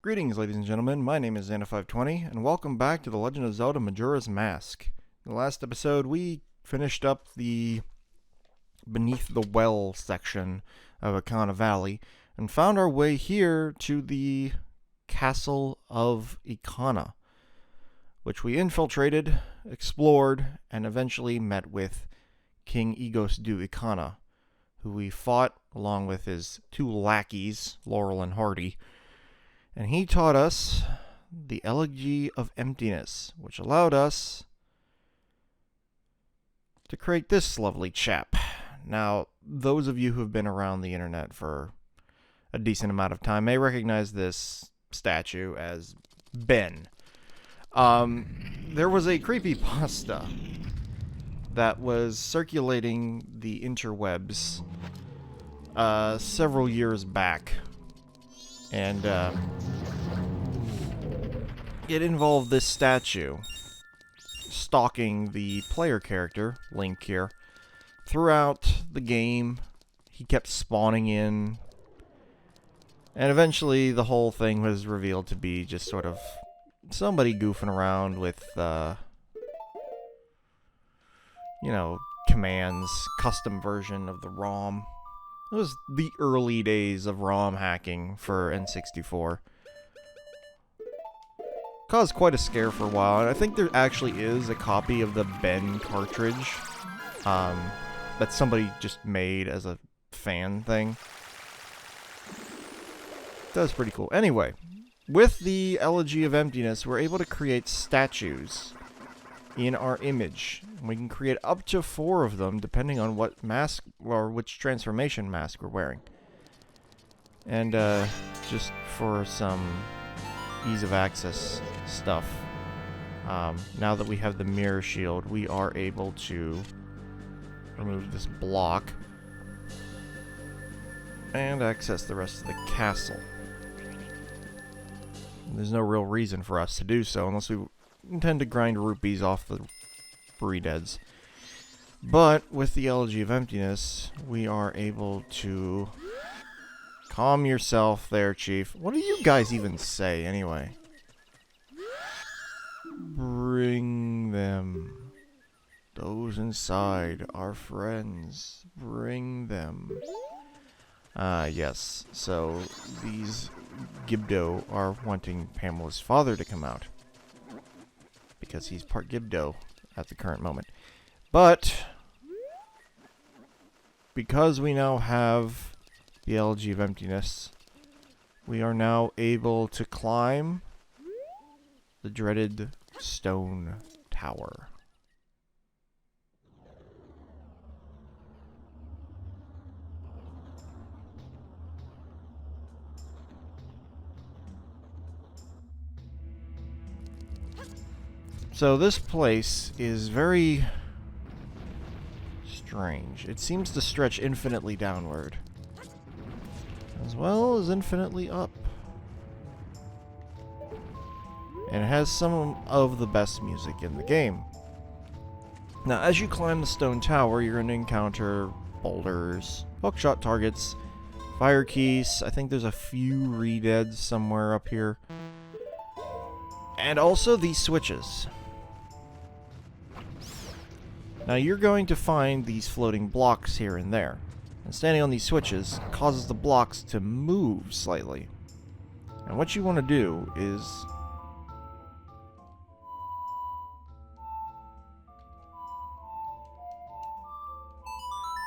Greetings, ladies and gentlemen. My name is Xana520, and welcome back to The Legend of Zelda Majora's Mask. In the last episode, we finished up the Beneath the Well section of Ikana Valley, and found our way here to the Castle of Ikana, which we infiltrated, explored, and eventually met with King Egos du Ikana, who we fought along with his two lackeys, Laurel and Hardy. And he taught us the Elegy of Emptiness, which allowed us to create this lovely chap. Now, those of you who have been around the internet for a decent amount of time may recognize this statue as Ben. There was a creepypasta that was circulating the interwebs several years back. And it involved this statue stalking the player character, Link here, throughout the game. He kept spawning in, and eventually the whole thing was revealed to be just sort of somebody goofing around with, commands, custom version of the ROM. It was the early days of ROM hacking for N64. Caused quite a scare for a while, and I think there actually is a copy of the Ben cartridge that somebody just made as a fan thing. That was pretty cool. Anyway, with the Elegy of Emptiness, we're able to create statues in our image. We can create up to 4 of them, depending on what mask or which transformation mask we're wearing. And just for some ease of access stuff, now that we have the mirror shield, we are able to remove this block and access the rest of the castle. There's no real reason for us to do so unless we intend to grind rupees off the Breedeads. But with the Elegy of Emptiness, we are able to calm yourself there, Chief. What do you guys even say, anyway? Bring them. Those inside are friends. Bring them. Yes. So, these Gibdo are wanting Pamela's father to come out, because he's part Gibdo at the current moment. But because we now have the Elegy of Emptiness, we are now able to climb the dreaded stone tower. So this place is very strange. It seems to stretch infinitely downward, as well as infinitely up. And it has some of the best music in the game. Now, as you climb the stone tower, you're going to encounter boulders, hookshot targets, fire keys. I think there's a few Redeads somewhere up here. And also these switches. Now you're going to find these floating blocks here and there, and standing on these switches causes the blocks to move slightly. And what you want to do is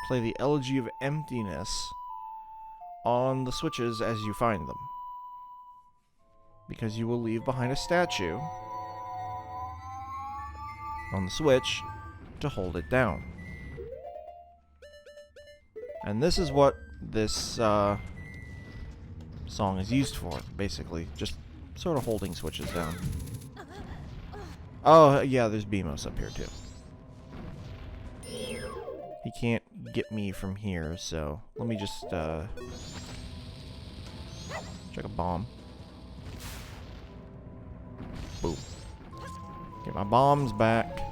play the Elegy of Emptiness on the switches as you find them, because you will leave behind a statue on the switch to hold it down. And this is what this song is used for, basically. Just sort of holding switches down. Oh, yeah, there's Beamos up here, too. He can't get me from here, so let me just check a bomb. Boom. Get my bombs back.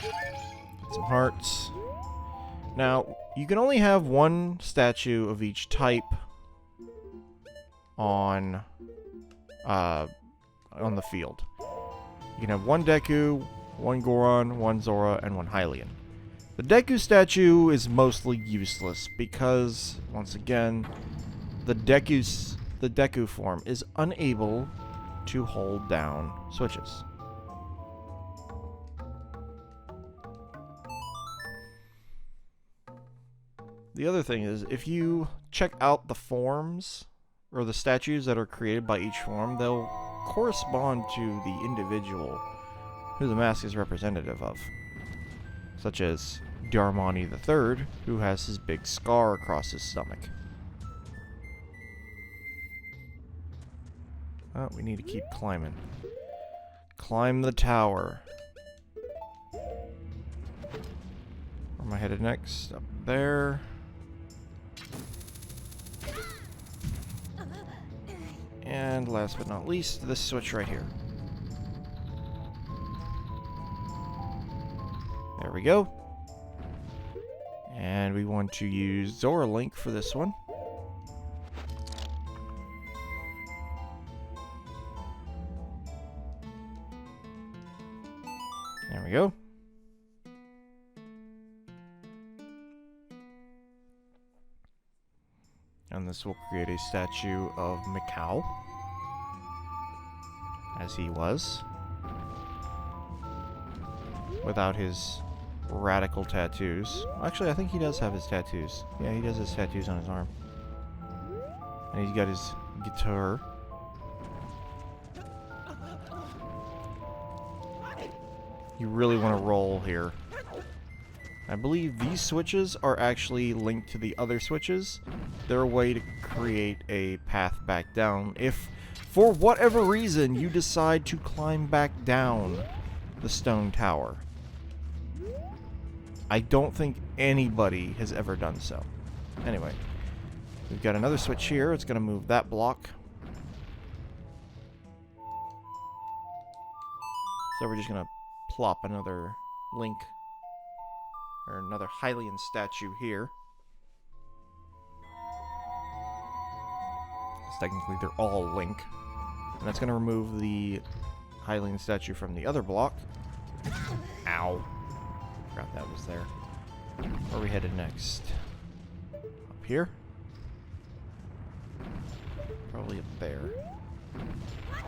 Get some hearts. Now, you can only have one statue of each type on the field. You can have one Deku, one Goron, one Zora, and one Hylian. The Deku statue is mostly useless because, once again, the Deku form is unable to hold down switches. The other thing is, if you check out the forms, or the statues that are created by each form, they'll correspond to the individual who the mask is representative of. Such as Darmani III, who has his big scar across his stomach. Oh, we need to keep climbing. Climb the tower. Where am I headed next? Up there. And last but not least, this switch right here. There we go. And we want to use Zora Link for this one. There we go. And this will create a statue of Mikau, as he was, without his radical tattoos. Actually, I think he does have his tattoos. Yeah, he does his tattoos on his arm. And he's got his guitar. You really want to roll here. I believe these switches are actually linked to the other switches. They're a way to create a path back down if, for whatever reason, you decide to climb back down the stone tower. I don't think anybody has ever done so. Anyway, we've got another switch here. It's going to move that block. So we're just going to plop another Link, or another Hylian statue here. Technically, they're all Link. And that's going to remove the Hylian statue from the other block. Ow. Forgot that was there. Where are we headed next? Up here? Probably up there.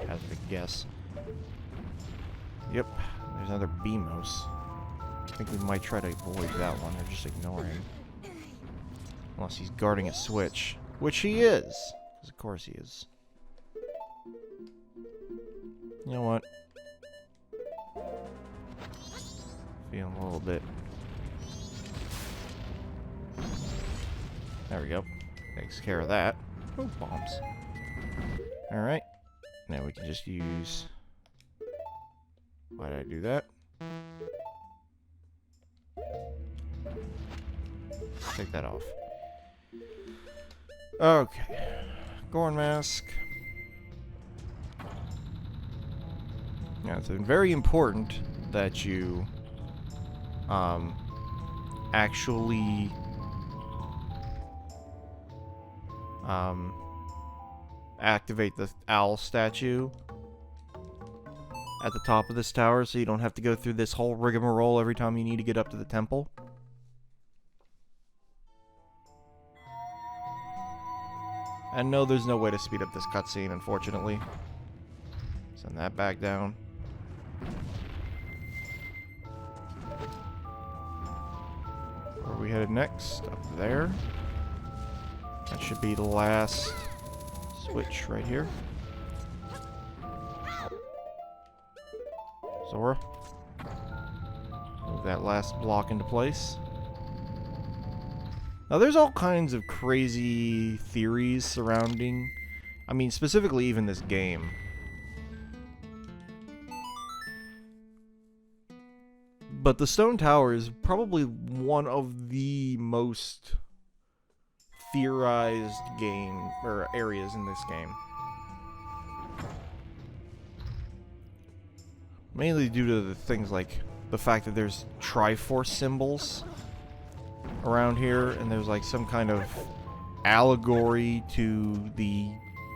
Hazard a guess. Yep. There's another Beamos. I think we might try to avoid that one, or just ignore him. Unless he's guarding a switch. Which he is! Because of course he is. You know what? Feeling a little bit. There we go. Takes care of that. Oh, bombs. Alright. Now we can just use... Why did I do that? Take that off. Okay. Goron mask. Now, it's very important that you actually activate the owl statue at the top of this tower so you don't have to go through this whole rigmarole every time you need to get up to the temple. And no, there's no way to speed up this cutscene, unfortunately. Send that back down. Where are we headed next? Up there. That should be the last switch right here. Zora. Move that last block into place. Now, there's all kinds of crazy theories surrounding, I mean, specifically even this game. But the Stone Tower is probably one of the most theorized game, or areas in this game. Mainly due to the things like the fact that there's Triforce symbols around here, and there's like some kind of allegory to the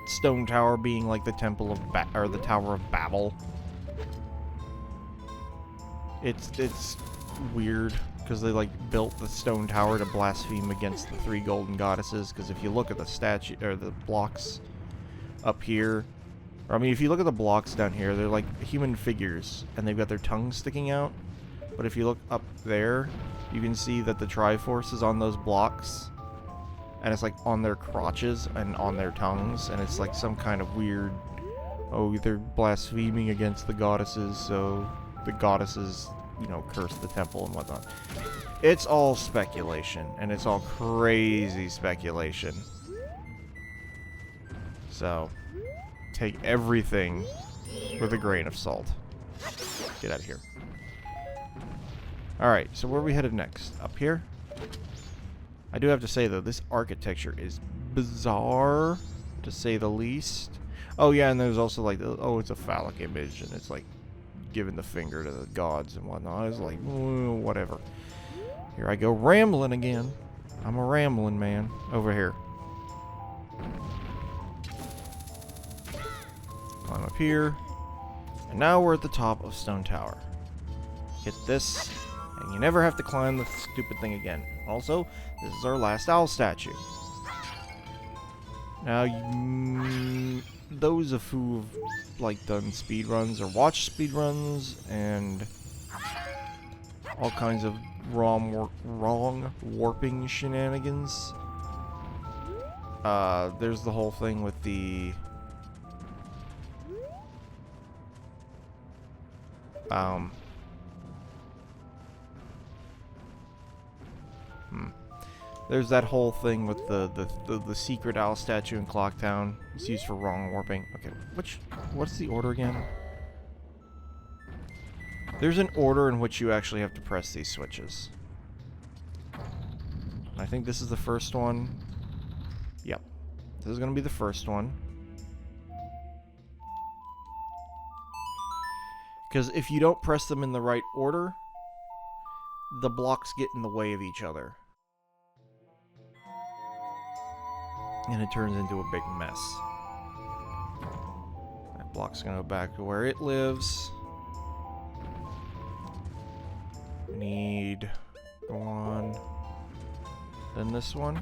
stone tower being like the temple of or the Tower of Babel. It's weird because they like built the stone tower to blaspheme against the 3 golden goddesses. Because if you look at the statue or the blocks up here, or I mean, if you look at the blocks down here, they're like human figures and they've got their tongues sticking out. But if you look up there, you can see that the Triforce is on those blocks. And it's like on their crotches and on their tongues. And it's like some kind of weird, oh, they're blaspheming against the goddesses, so the goddesses, you know, curse the temple and whatnot. It's all speculation. And it's all crazy speculation. So, take everything with a grain of salt. Get out of here. Alright, so where are we headed next? Up here? I do have to say, though, this architecture is bizarre, to say the least. Oh, yeah, and there's also, like, oh, it's a phallic image, and it's, like, giving the finger to the gods and whatnot. It's like, whatever. Here I go rambling again. I'm a rambling man. Over here. Climb up here. And now we're at the top of Stone Tower. Hit this, and you never have to climb the stupid thing again. Also, this is our last owl statue. Now, those of who have like done speedruns or watched speedruns and all kinds of wrong warping shenanigans. There's the whole thing with the there's that whole thing with the secret owl statue in Clocktown. It's used for wrong warping. Okay, what's the order again? There's an order in which you actually have to press these switches. I think this is the first one. Yep. This is going to be the first one. Because if you don't press them in the right order, the blocks get in the way of each other. And it turns into a big mess. That block's gonna go back to where it lives. We need one. Then this one.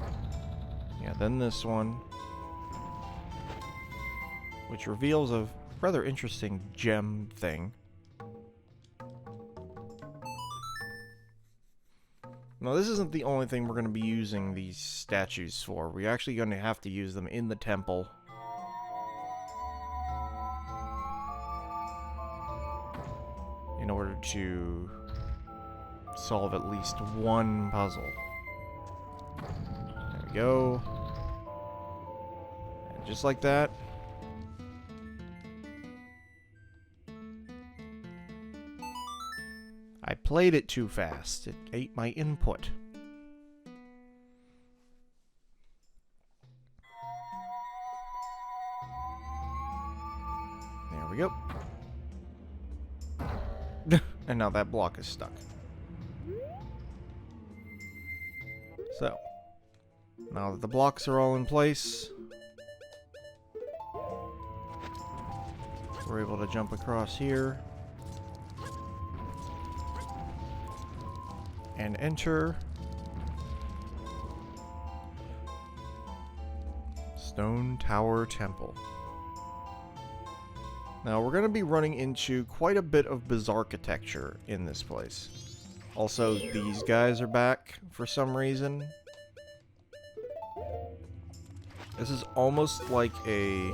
Yeah, then this one. Which reveals a rather interesting gem thing. Now, this isn't the only thing we're going to be using these statues for. We're actually going to have to use them in the temple. In order to solve at least one puzzle. There we go. And just like that. I played it too fast. It ate my input. There we go. And now that block is stuck. So, now that the blocks are all in place, we're able to jump across here. And enter Stone Tower Temple. Now we're going to be running into quite a bit of bizarre architecture in this place. Also, these guys are back for some reason. This is almost like a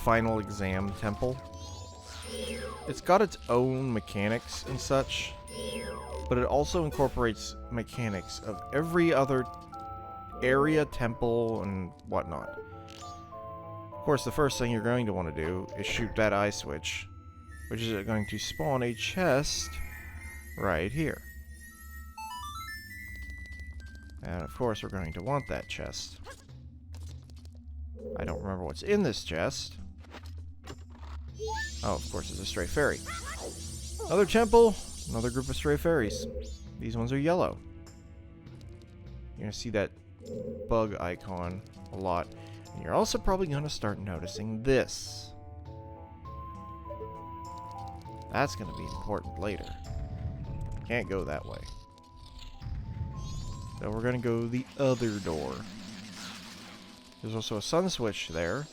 final exam temple. It's got its own mechanics and such. But it also incorporates mechanics of every other area, temple, and whatnot. Of course, the first thing you're going to want to do is shoot that eye switch, which is going to spawn a chest right here. And of course, we're going to want that chest. I don't remember what's in this chest. Oh, of course, it's a stray fairy. Another temple. Another group of stray fairies. These ones are yellow. You're going to see that bug icon a lot. You're also probably going to start noticing this. That's going to be important later. Can't go that way. So we're going to go the other door. There's also a sun switch there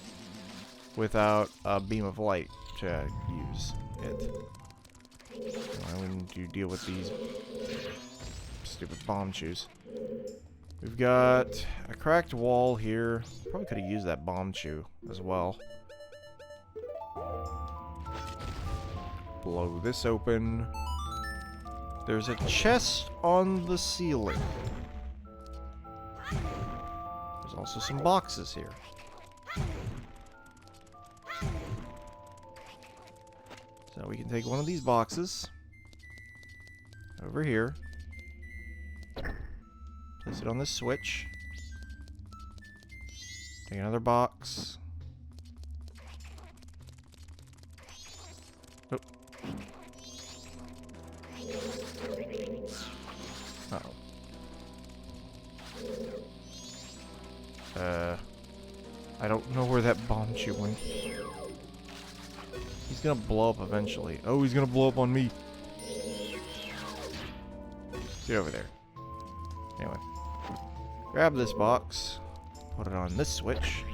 without a beam of light to use it. I need to deal with these stupid bomb chews. We've got a cracked wall here. Probably could have used that bomb chew as well. Blow this open. There's a chest on the ceiling. There's also some boxes here. So we can take one of these boxes over here. Place it on this switch. Take another box. Oh. Uh-oh. I don't know where that bomb chew went. He's gonna blow up eventually. Oh, he's gonna blow up on me. Get over there. Anyway. Grab this box. Put it on this switch.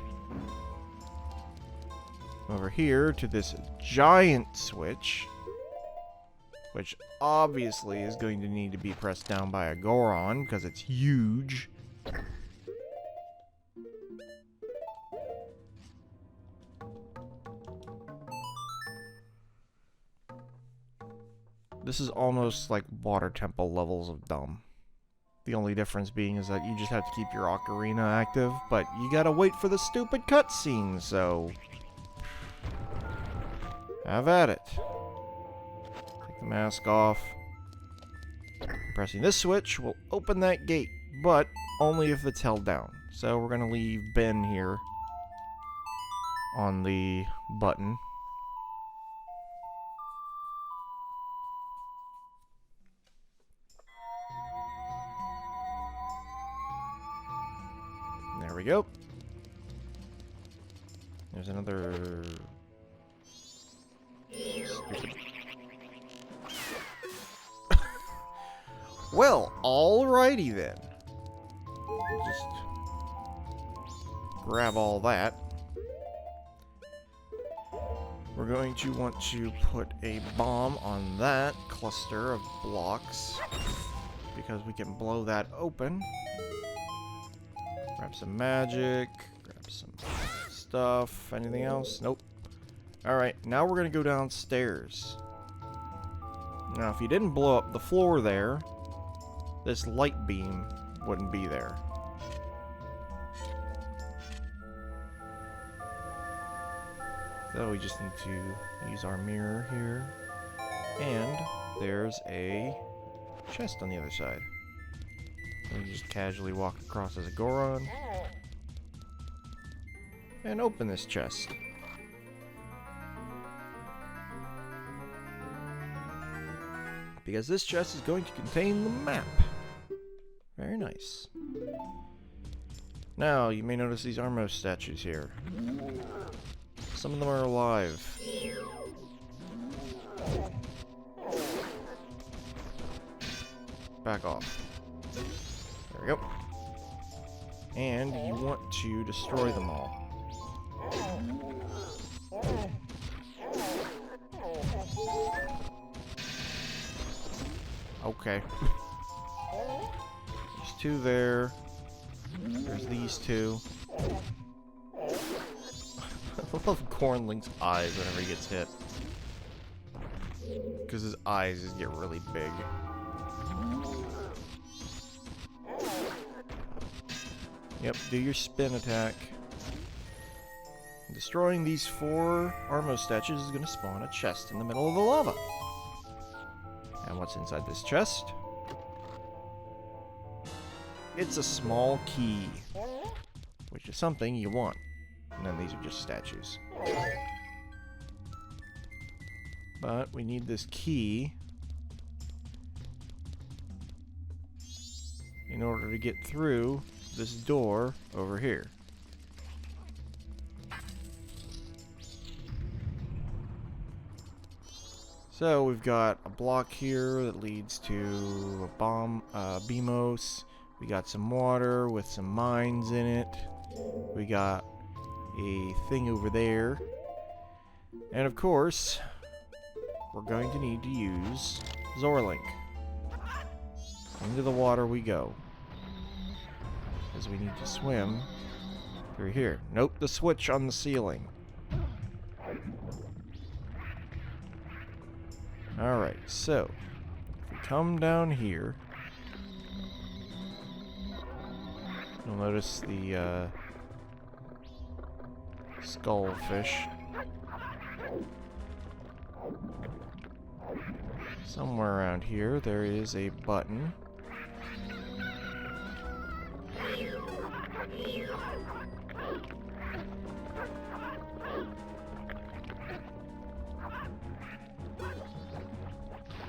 Over here to this giant switch. Which obviously is going to need to be pressed down by a Goron because it's huge. This is almost like water temple levels of dumb. The only difference being is that you just have to keep your ocarina active, but you gotta wait for the stupid cutscene, so... have at it. Take the mask off. Pressing this switch will open that gate, but only if it's held down. So we're gonna leave Ben here on the button. There we go. There's another... stupid... Well, alrighty then. Just grab all that. We're going to want to put a bomb on that cluster of blocks because we can blow that open. Grab some magic, grab some stuff. Anything else? Nope. Alright, now we're going to go downstairs. Now, if you didn't blow up the floor there, this light beam wouldn't be there. So we just need to use our mirror here. And there's a chest on the other side. And you just casually walk across as a Goron. And open this chest. Because this chest is going to contain the map. Very nice. Now, you may notice these Armos statues here. Some of them are alive. Back off. There we go. And you want to destroy them all. Okay. There's two there. There's these two. I love Cornlink's eyes whenever he gets hit. Because his eyes just get really big. Yep, do your spin attack. Destroying these 4 Armos statues is going to spawn a chest in the middle of the lava. And what's inside this chest? It's a small key, which is something you want. And then these are just statues. But we need this key in order to get through this door over here. So we've got a block here that leads to a BMOS. We got some water with some mines in it. We got a thing over there. And of course, we're going to need to use Zorlink. Into the water we go. Because we need to swim through here. Nope, the switch on the ceiling. Alright, so if we come down here, you'll notice the skullfish. Somewhere around here there is a button.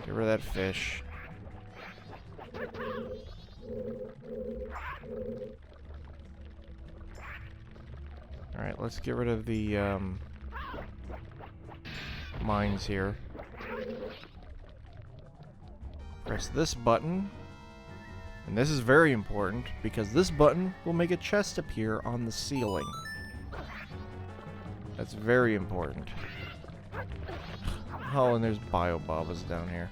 Get rid of that fish. Alright, let's get rid of the mines here. Press this button. And this is very important because this button will make a chest appear on the ceiling. That's very important. Oh, and there's biobabas down here.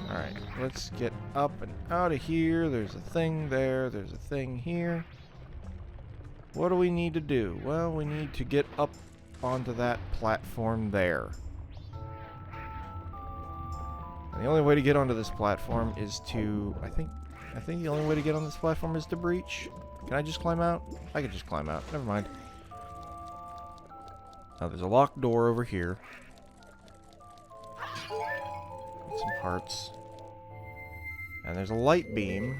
Alright, let's get up and out of here. There's a thing there. There's a thing here. What do we need to do? Well, we need to get up onto that platform there. And the only way to get onto this platform is to... I think the only way to get on this platform is to breach. Can I just climb out? I can just climb out. Never mind. Now there's a locked door over here. Some hearts. And there's a light beam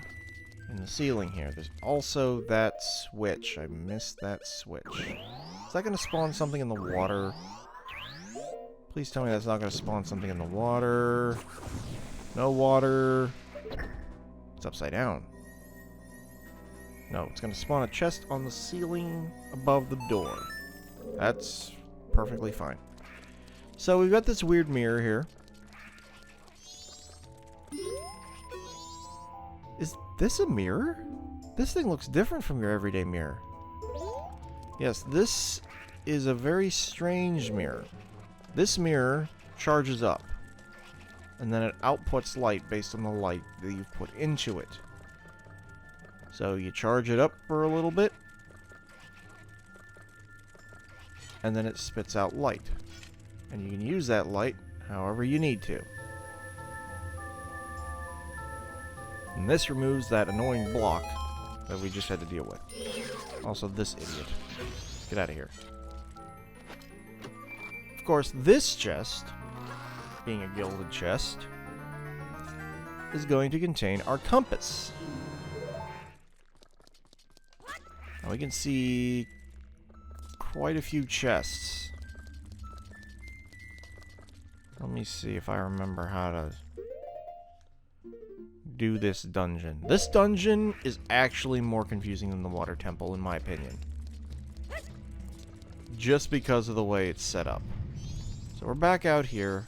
in the ceiling here. There's also that switch. I missed that switch. Is that going to spawn something in the water? Please tell me that's not going to spawn something in the water. No water. It's upside down. No, it's going to spawn a chest on the ceiling above the door. That's perfectly fine. So we've got this weird mirror here. Is this a mirror? This thing looks different from your everyday mirror. Yes, this is a very strange mirror. This mirror charges up, and then it outputs light based on the light that you've put into it. So you charge it up for a little bit, and then it spits out light. And you can use that light however you need to. And this removes that annoying block that we just had to deal with. Also, this idiot. Get out of here. Of course, this chest, being a gilded chest, is going to contain our compass. Now we can see quite a few chests. Let me see if I remember how to do this dungeon. This dungeon is actually more confusing than the water temple, in my opinion. Just because of the way it's set up. So we're back out here.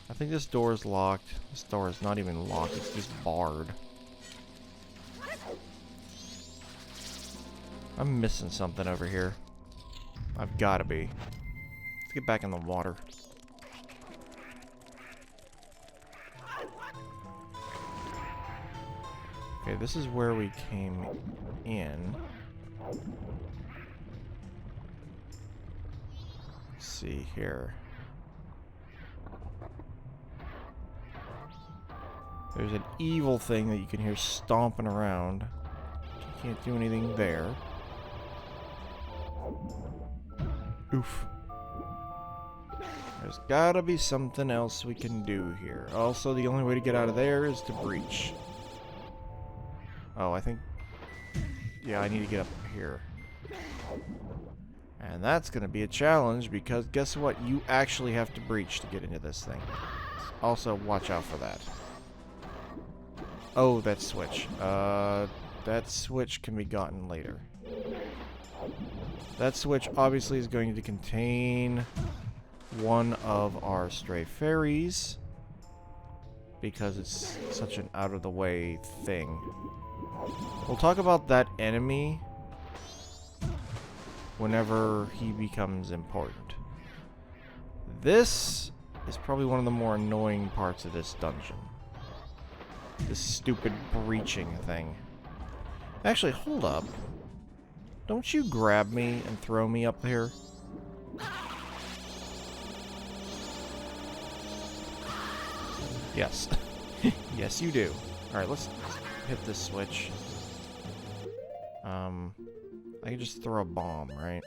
I think this door is locked. This door is not even locked, it's just barred. I'm missing something over here. I've gotta be. Let's get back in the water. Okay, this is where we came in. Let's see here. There's an evil thing that you can hear stomping around. You can't do anything there. Oof. There's gotta be something else we can do here. Also, the only way to get out of there is to breach. Oh, I think... yeah, I need to get up here. And that's gonna be a challenge because guess what? You actually have to breach to get into this thing. Also, watch out for that. Oh, that switch. That switch can be gotten later. That switch obviously is going to contain one of our stray fairies, because it's such an out-of-the-way thing. We'll talk about that enemy whenever he becomes important. This is probably one of the more annoying parts of this dungeon. This stupid breaching thing. Actually, hold up. Don't you grab me and throw me up here? Yes. Yes, you do. Alright, let's hit this switch. I can just throw a bomb, right?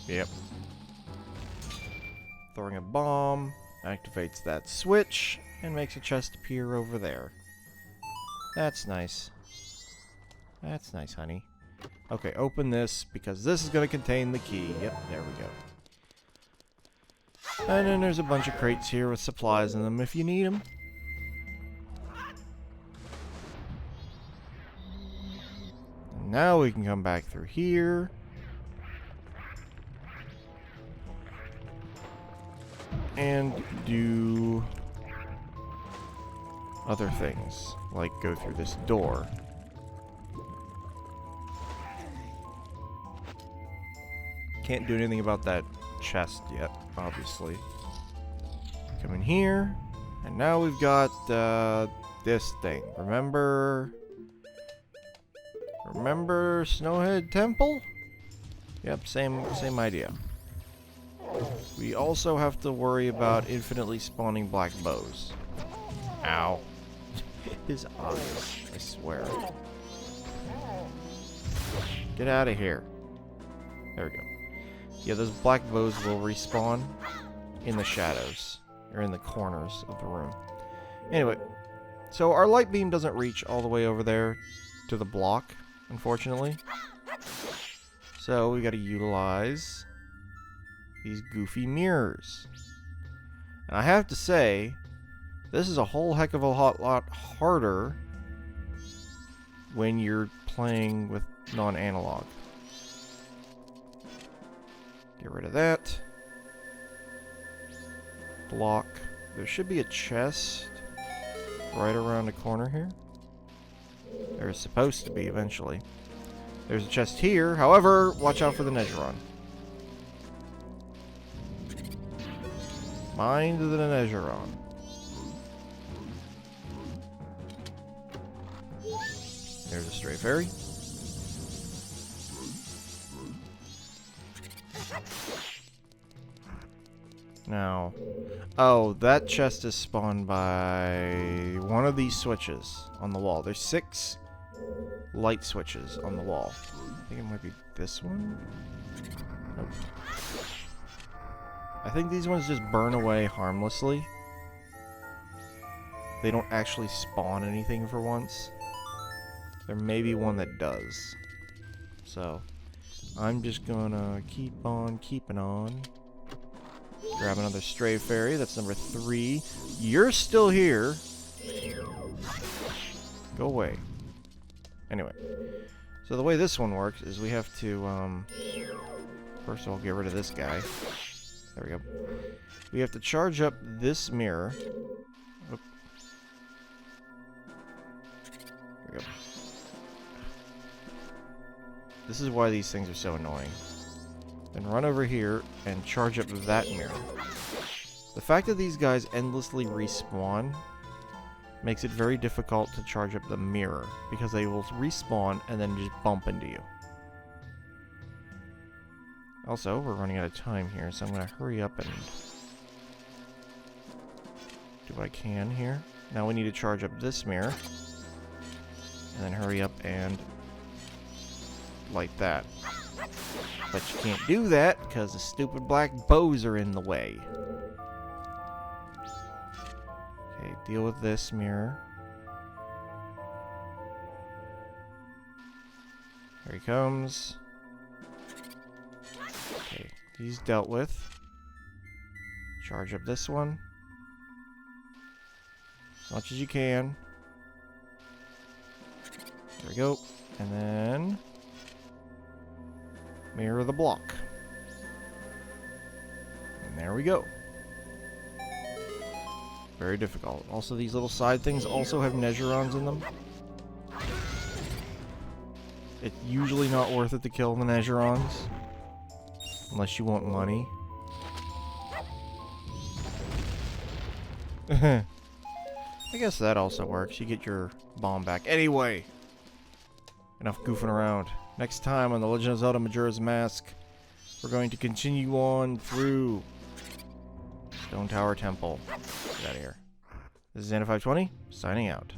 Yep. Throwing a bomb activates that switch and makes a chest appear over there. That's nice. That's nice, honey. Okay, open this, because this is going to contain the key. Yep, there we go. And then there's a bunch of crates here with supplies in them if you need them. And now we can come back through here. And do other things, like go through this door. Can't do anything about that chest yet, obviously. Come in here, and now we've got this thing. Remember Snowhead Temple? Yep, same idea. We also have to worry about infinitely spawning black bows. Ow. His eyes, I swear. Get out of here. There we go. Yeah, those black bows will respawn in the shadows, or in the corners of the room. Anyway, so our light beam doesn't reach all the way over there to the block, unfortunately. So we gotta utilize these goofy mirrors. And I have to say, this is a whole heck of a lot harder when you're playing with non-analog. Get rid of that. Block. There should be a chest right around the corner here. There's supposed to be eventually. There's a chest here. However, watch out for the Negeron. Mind the Negeron. There's a stray fairy. Now, oh, that chest is spawned by one of these switches on the wall. There's 6 light switches on the wall. I think it might be this one. Nope. I think these ones just burn away harmlessly. They don't actually spawn anything for once. There may be one that does. So, I'm just gonna keep on keeping on. Grab another stray fairy. That's number 3. You're still here. Go away. Anyway. So the way this one works is we have to, first of all, get rid of this guy. There we go. We have to charge up this mirror. Oop. There we go. This is why these things are so annoying. Then run over here and charge up that mirror. The fact that these guys endlessly respawn makes it very difficult to charge up the mirror, because they will respawn and then just bump into you. Also, we're running out of time here, so I'm going to hurry up and do what I can here. Now we need to charge up this mirror, and then hurry up and light that. But you can't do that because the stupid black bows are in the way. Okay, deal with this mirror. Here he comes. Okay, he's dealt with. Charge up this one. As much as you can. There we go. And then mirror the block. And there we go. Very difficult. Also, these little side things also have Nezurons in them. It's usually not worth it to kill the Nezurons. Unless you want money. I guess that also works. You get your bomb back. Anyway, enough goofing around. Next time on The Legend of Zelda Majora's Mask, we're going to continue on through Stone Tower Temple. Get out of here. This is Xana520, signing out.